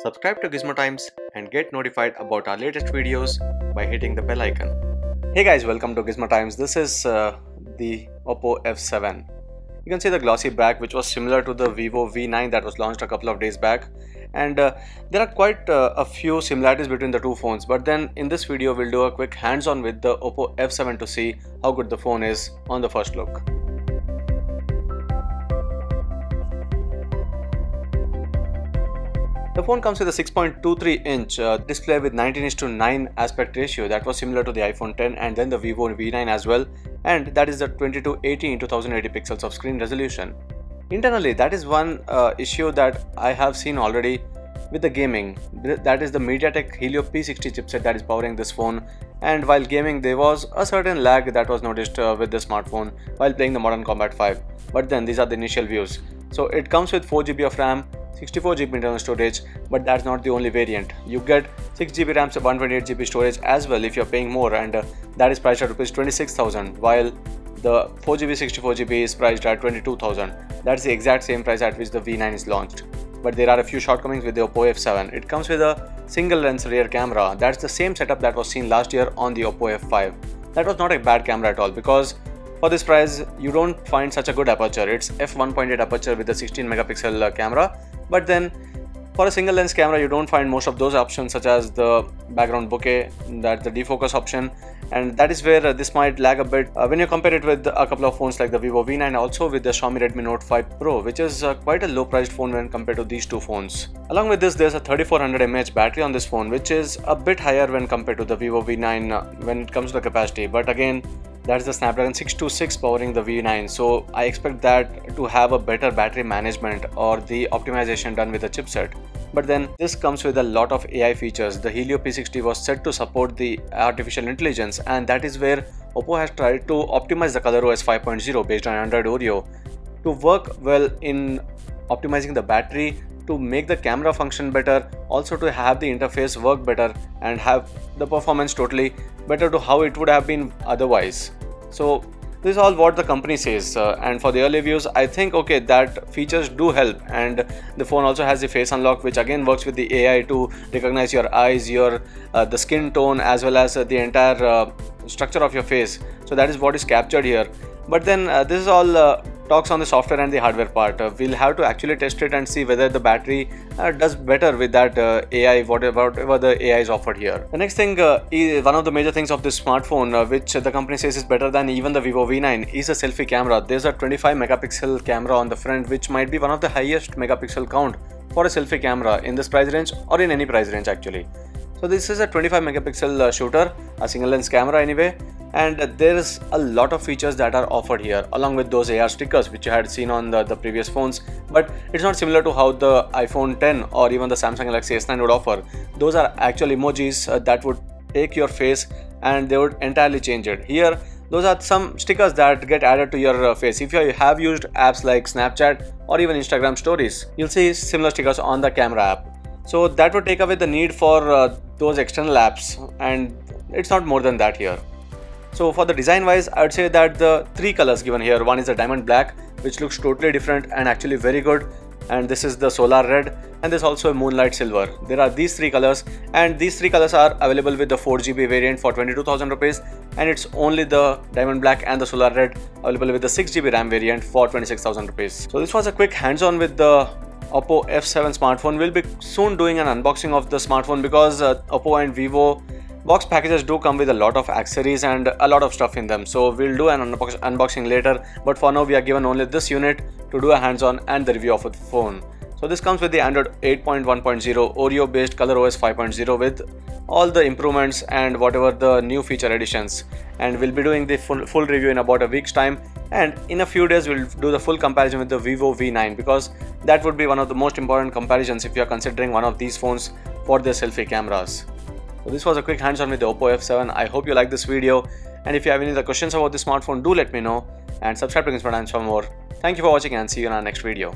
Subscribe to Gizmo Times and get notified about our latest videos by hitting the bell icon. Hey guys, welcome to Gizmo Times. This is the OPPO F7. You can see the glossy back, which was similar to the Vivo V9 that was launched a couple of days back. And there are quite a few similarities between the two phones. But then in this video, we'll do a quick hands-on with the OPPO F7 to see how good the phone is on the first look. The phone comes with a 6.23-inch display with 19:9 aspect ratio that was similar to the iPhone 10 and then the Vivo V9 as well, and that is the 2080x1080 pixels of screen resolution. Internally, that is one issue that I have seen already with the gaming. That is the MediaTek Helio P60 chipset that is powering this phone, and while gaming there was a certain lag that was noticed with the smartphone while playing the Modern Combat 5. But then these are the initial views. So it comes with 4GB of RAM, 64GB internal storage, but that's not the only variant. You get 6GB RAM, 128GB storage as well if you're paying more, and that is priced at ₹26,000, while the 4GB 64GB is priced at 22,000. That's the exact same price at which the V9 is launched. But there are a few shortcomings with the OPPO F7. It comes with a single lens rear camera. That's the same setup that was seen last year on the OPPO F5. That was not a bad camera at all, because for this price you don't find such a good aperture. It's f1.8 aperture with a 16 megapixel camera, but then for a single lens camera you don't find most of those options, such as the background bokeh, that's the defocus option, and that is where this might lag a bit when you compare it with a couple of phones like the Vivo V9, also with the Xiaomi Redmi Note 5 Pro, which is quite a low priced phone when compared to these two phones. Along with this, there's a 3400 mAh battery on this phone, which is a bit higher when compared to the Vivo V9 when it comes to the capacity, but again that's the Snapdragon 626 powering the V9, so I expect that to have a better battery management or the optimization done with the chipset. But then this comes with a lot of AI features. The Helio P60 was set to support the artificial intelligence, and that is where OPPO has tried to optimize the ColorOS 5.0 based on Android Oreo to work well in optimizing the battery, to make the camera function better, also to have the interface work better and have the performance totally better to how it would have been otherwise. So this is all what the company says, and for the early reviews I think okay, that features do help, and the phone also has the face unlock, which again works with the AI to recognize your eyes, your the skin tone, as well as the entire structure of your face. So that is what is captured here. But then this is all talks on the software and the hardware part. We'll have to actually test it and see whether the battery does better with that AI, whatever the AI is offered here. The next thing is one of the major things of this smartphone, which the company says is better than even the Vivo V9, is a selfie camera. There's a 25 megapixel camera on the front, which might be one of the highest megapixel count for a selfie camera in this price range, or in any price range actually. So this is a 25 megapixel shooter, a single lens camera anyway, and there is a lot of features that are offered here, along with those AR stickers which you had seen on the previous phones. But it's not similar to how the iPhone 10 or even the Samsung Galaxy S9 would offer. Those are actual emojis that would take your face and they would entirely change it. Here those are some stickers that get added to your face. If you have used apps like Snapchat or even Instagram stories, you'll see similar stickers on the camera app. So that would take away the need for those external apps, and it's not more than that here. So for the design wise, I would say that the three colors given here, one is the diamond black, which looks totally different and actually very good, and this is the solar red, and there's also a moonlight silver. There are these three colors, and these three colors are available with the 4GB variant for 22,000 rupees, and it's only the diamond black and the solar red available with the 6GB RAM variant for 26,000 rupees. So this was a quick hands-on with the OPPO F7 smartphone. We'll be soon doing an unboxing of the smartphone, because OPPO and Vivo box packages do come with a lot of accessories and a lot of stuff in them. So we'll do an unboxing later, but for now we are given only this unit to do a hands-on and the review of the phone. So this comes with the Android 8.1.0 Oreo based ColorOS 5.0 with all the improvements and whatever the new feature additions, and we'll be doing the full review in about a week's time, and in a few days we'll do the full comparison with the Vivo V9, because that would be one of the most important comparisons if you are considering one of these phones for their selfie cameras. So this was a quick hands-on with the OPPO F7. I hope you like this video, and if you have any other questions about this smartphone, do let me know, and subscribe to Gizmo Times for more. Thank you for watching, and see you in our next video.